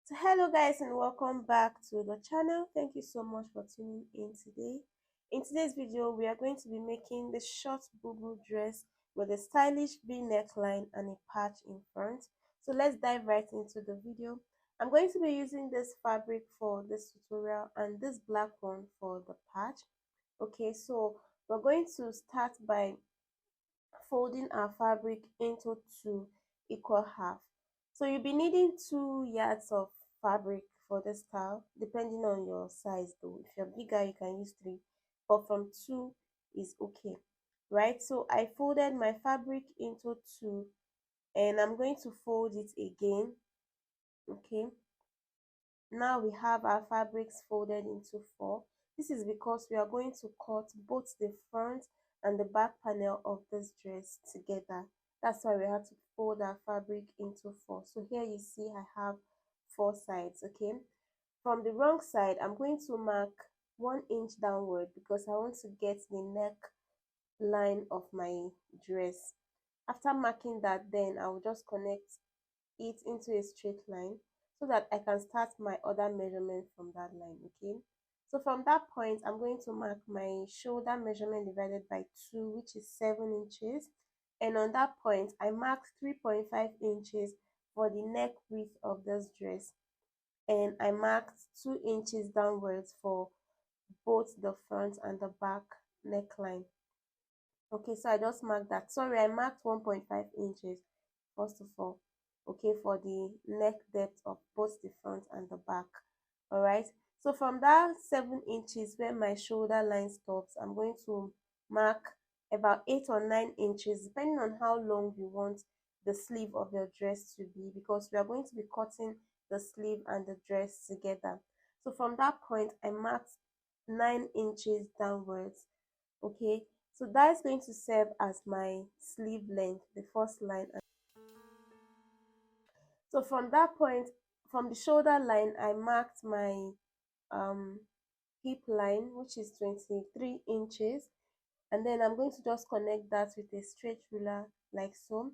So hello guys and welcome back to the channel. Thank you so much for tuning in today. In today's video, we are going to be making the short Bubu dress with a stylish V neckline and a patch in front. So let's dive right into the video. I'm going to be using this fabric for this tutorial and this black one for the patch. Okay, so we're going to start by folding our fabric into two equal half. So you'll be needing 2 yards of fabric for this style, depending on your size though. If you're bigger, you can use 3, but from 2 is okay, right? So I folded my fabric into 2 and I'm going to fold it again. Okay, now we have our fabrics folded into 4. This is because we are going to cut both the front and the back panel of this dress together. That's why we have to fold our fabric into 4. So here you see I have 4 sides. Okay, from the wrong side I'm going to mark 1 inch downward because I want to get the neck line of my dress. After marking that, then I will just connect it into a straight line so that I can start my other measurement from that line. Okay, so from that point I'm going to mark my shoulder measurement divided by 2, which is 7 inches, and on that point I marked 3.5 inches for the neck width of this dress, and I marked 2 inches downwards for both the front and the back neckline. Okay, so I just marked that. Sorry, I marked 1.5 inches first of all, okay, for the neck depth of both the front and the back. All right, so from that 7 inches where my shoulder line stops, I'm going to mark about 8 or 9 inches, depending on how long you want the sleeve of your dress to be, because we are going to be cutting the sleeve and the dress together. So from that point I marked 9 inches downwards. Okay, so that is going to serve as my sleeve length, the first line. So from that point, from the shoulder line I marked my um hip line, which is 23 inches, and then I'm going to just connect that with a straight ruler like so.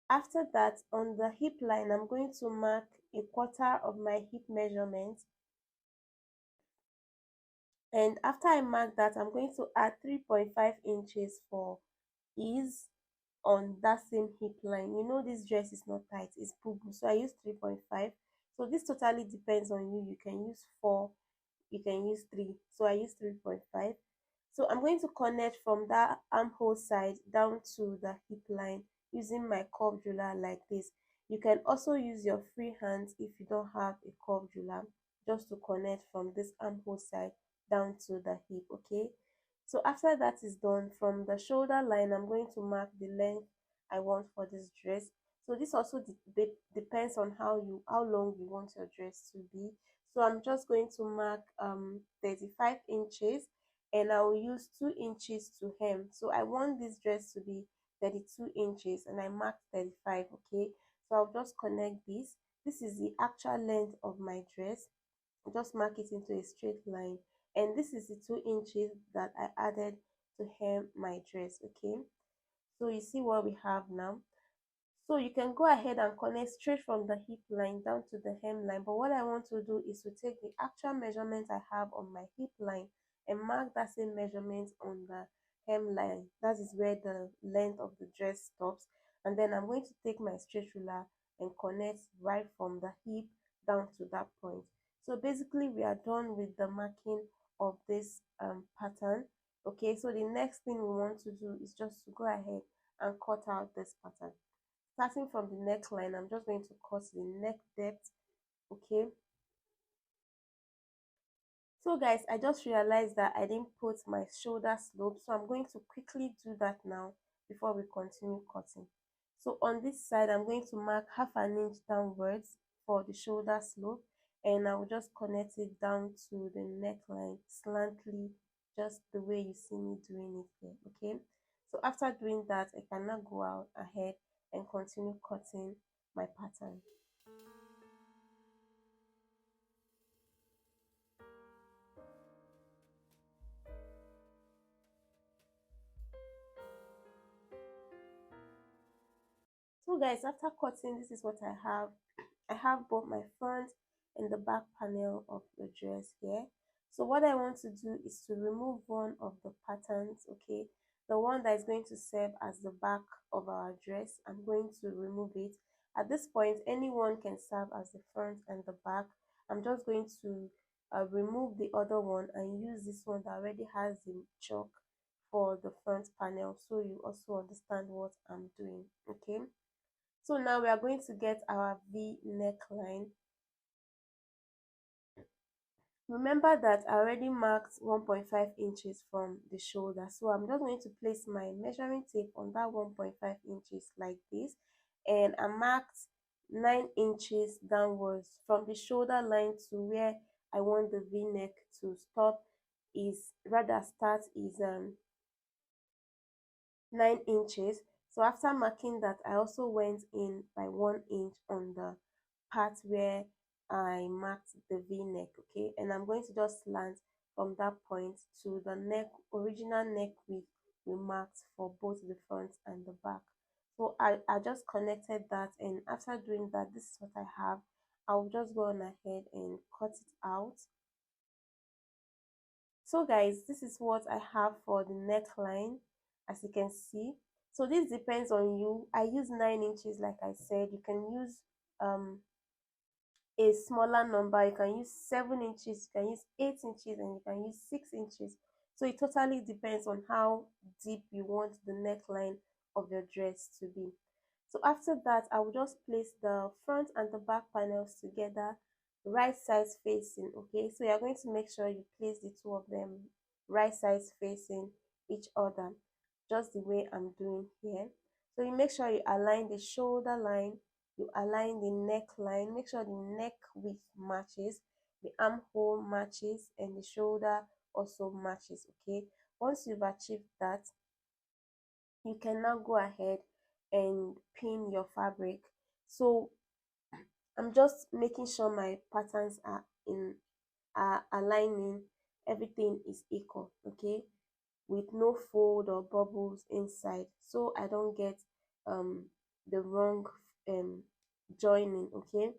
After that, on the hip line I'm going to mark a quarter of my hip measurement, and after I mark that I'm going to add 3.5 inches for ease on that same hip line. You know this dress is not tight, it's Bubu, so I use 3.5. So this totally depends on you. You can use 4, you can use 3, so I use 3.5. So I'm going to connect from that armhole side down to the hip line using my curved ruler like this. You can also use your free hands if you don't have a curved ruler, just to connect from this armhole side down to the hip. Okay, so after that is done, from the shoulder line I'm going to mark the length I want for this dress. So this also depends on how long you want your dress to be. So I'm just going to mark 35 inches, and I will use 2 inches to hem. So I want this dress to be 32 inches and I marked 35. Okay, so I'll just connect this. This is the actual length of my dress. Just mark it into a straight line, and this is the 2 inches that I added to hem my dress. Okay, so you see what we have now. So you can go ahead and connect straight from the hip line down to the hem line, but what I want to do is to take the actual measurement I have on my hip line and mark that same measurement on the hem line. That is where the length of the dress stops, and then I'm going to take my straight ruler and connect right from the hip down to that point. So basically we are done with the marking of this pattern. Okay, so the next thing we want to do is just to go ahead and cut out this pattern. Starting from the neckline, I'm just going to cut the neck depth. Okay, so guys, I just realized that I didn't put my shoulder slope, so I'm going to quickly do that now before we continue cutting. So on this side I'm going to mark half an inch downwards for the shoulder slope, and I will just connect it down to the neckline slantly, just the way you see me doing it here. Okay, so after doing that I can now go out ahead and continue cutting my pattern. So guys, after cutting, this is what I have I have both my front and the back panel of the dress here. So what I want to do is to remove one of the patterns, okay? The one that is going to serve as the back of our dress. I'm going to remove it. At this point, anyone can serve as the front and the back. I'm just going to remove the other one and use this one that already has the chalk for the front panel, so you also understand what I'm doing, okay? So now we are going to get our V neckline. Remember that I already marked 1.5 inches from the shoulder, so I'm just going to place my measuring tape on that 1.5 inches like this, and I marked 9 inches downwards from the shoulder line to where I want the V neck to stop, is rather start is 9 inches. So after marking that, I also went in by 1 inch on the part where I marked the v-neck, okay? And I'm going to just slant from that point to the neck, original neck width we marked for both the front and the back. So I just connected that, and after doing that, this is what I have. I'll just go on ahead and cut it out. So guys, this is what I have for the neckline, as you can see. So this depends on you. I use 9 inches like I said. You can use um a smaller number. You can use 7 inches, you can use 8 inches, and you can use 6 inches. So it totally depends on how deep you want the neckline of your dress to be. So after that, I will just place the front and the back panels together, right sides facing, okay? So you're going to make sure you place the two of them right sides facing each other, just the way I'm doing here. So you make sure you align the shoulder line, you align the neckline, make sure the neck width matches, the armhole matches, and the shoulder also matches, okay? Once you've achieved that, you can now go ahead and pin your fabric. So I'm just making sure my patterns are aligning, everything is equal, okay, with no fold or bubbles inside, so I don't get the wrong um joining, okay?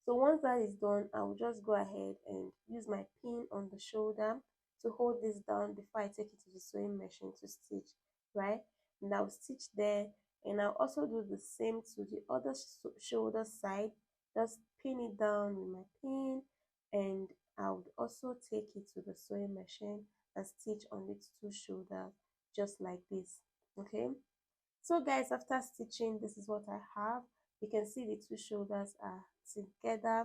So once that is done, I will just go ahead and use my pin on the shoulder to hold this down before I take it to the sewing machine to stitch, right? And I'll stitch there, and I'll also do the same to the other shoulder side. Just pin it down with my pin, and I would also take it to the sewing machine and stitch on its two shoulders just like this, okay? So guys, after stitching, this is what I have. You can see the two shoulders are together.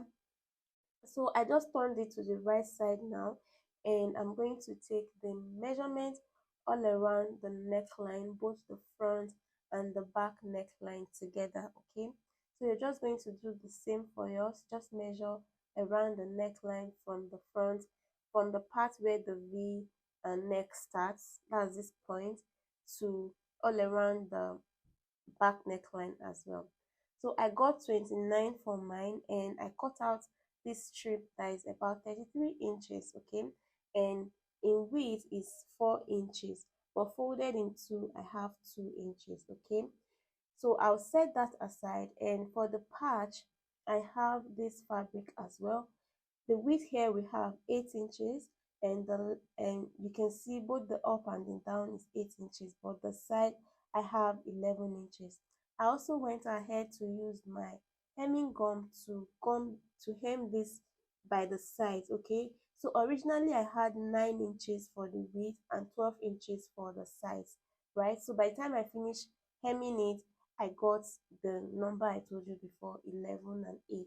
So I just turned it to the right side now, and I'm going to take the measurement all around the neckline, both the front and the back neckline together, okay? So you're just going to do the same for yours. Just measure around the neckline from the front, from the part where the V and neck starts, that's this point, to all around the back neckline as well. So I got 29 for mine, and I cut out this strip that is about 33 inches, okay? And in width is 4 inches, but folded in two, I have 2 inches, okay? So I'll set that aside, and for the patch, I have this fabric as well. The width here we have 8 inches, and you can see both the up and the down is 8 inches, but the side I have 11 inches. I also went ahead to use my hemming gum to hem this by the sides, okay? So originally I had 9 inches for the width and 12 inches for the sides, right? So by the time I finished hemming it, I got the number I told you before, 11 and 8.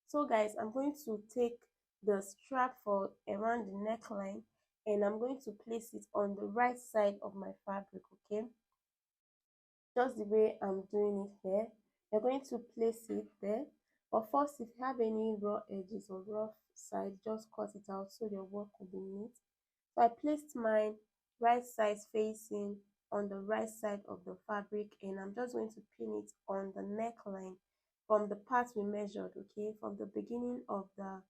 So guys, I'm going to take the strap for around the neckline, and I'm going to place it on the right side of my fabric, okay? Just the way I'm doing it here. You're going to place it there, but first, if you have any raw edges or rough side, just cut it out so your work will be neat. So I placed mine right side facing on the right side of the fabric, and I'm just going to pin it on the neckline from the part we measured, okay, from the beginning of the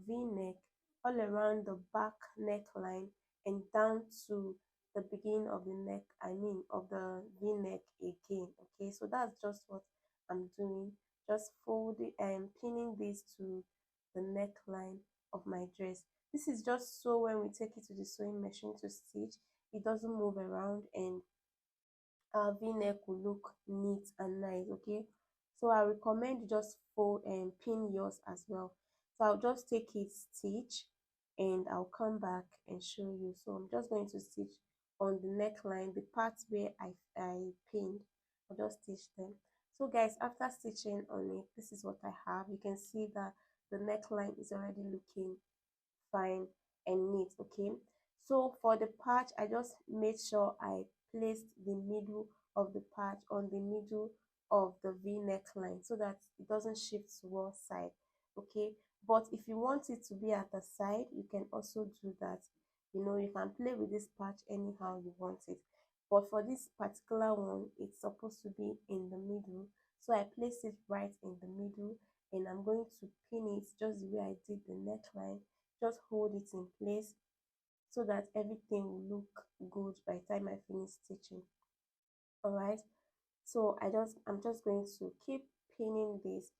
v-neck all around the back neckline and down to the beginning of the neck, I mean of the v-neck again, okay? So that's just what I'm doing, just fold it and pinning this to the neckline of my dress. This is just so when we take it to the sewing machine to stitch, it doesn't move around and our v-neck will look neat and nice. Okay, so I recommend you just fold and pin yours as well. So I'll just take it, stitch, and I'll come back and show you. So I'm just going to stitch on the neckline, the parts where I pinned. I'll just stitch them. So guys, after stitching on it, this is what I have. You can see that the neckline is already looking fine and neat. Okay, so for the patch, I just made sure I placed the middle of the patch on the middle of the v neckline so that it doesn't shift to one side. Okay, but if you want it to be at the side, you can also do that. You know, you can play with this patch anyhow you want it, but for this particular one, it's supposed to be in the middle. So I placed it right in the middle, and I'm going to pin it just the way I did the neckline. Just hold it in place so that everything will look good by the time I finish stitching. All right, so I'm just going to keep pinning this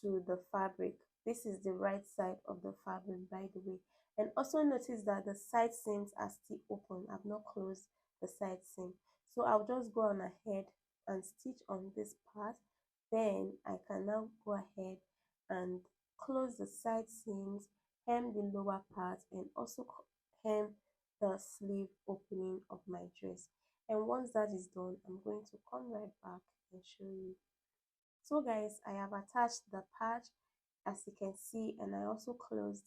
to the fabric. This is the right side of the fabric, by the way. And also notice that the side seams are still open. I've not closed the side seam, so I'll just go on ahead and stitch on this part. Then I can now go ahead and close the side seams, hem the lower part, and also hem the sleeve opening of my dress. And once that is done, I'm going to come right back and show you. So guys, I have attached the patch as you can see, and I also closed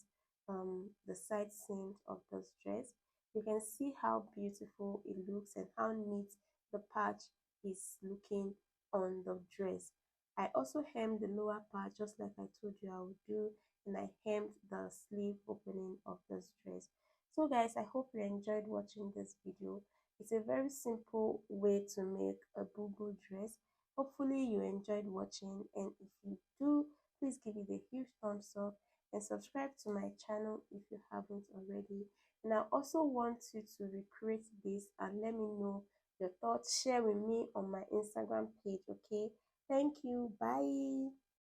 the side seams of this dress. You can see how beautiful it looks and how neat the patch is looking on the dress. I also hemmed the lower part just like I told you I would do, and I hemmed the sleeve opening of this dress. So guys, I hope you enjoyed watching this video. It's a very simple way to make a boo-boo dress. Hopefully you enjoyed watching, and if you do, please give it a huge thumbs up and subscribe to my channel if you haven't already. And I also want you to recreate this and let me know your thoughts. Share with me on my Instagram page. Okay, thank you, bye.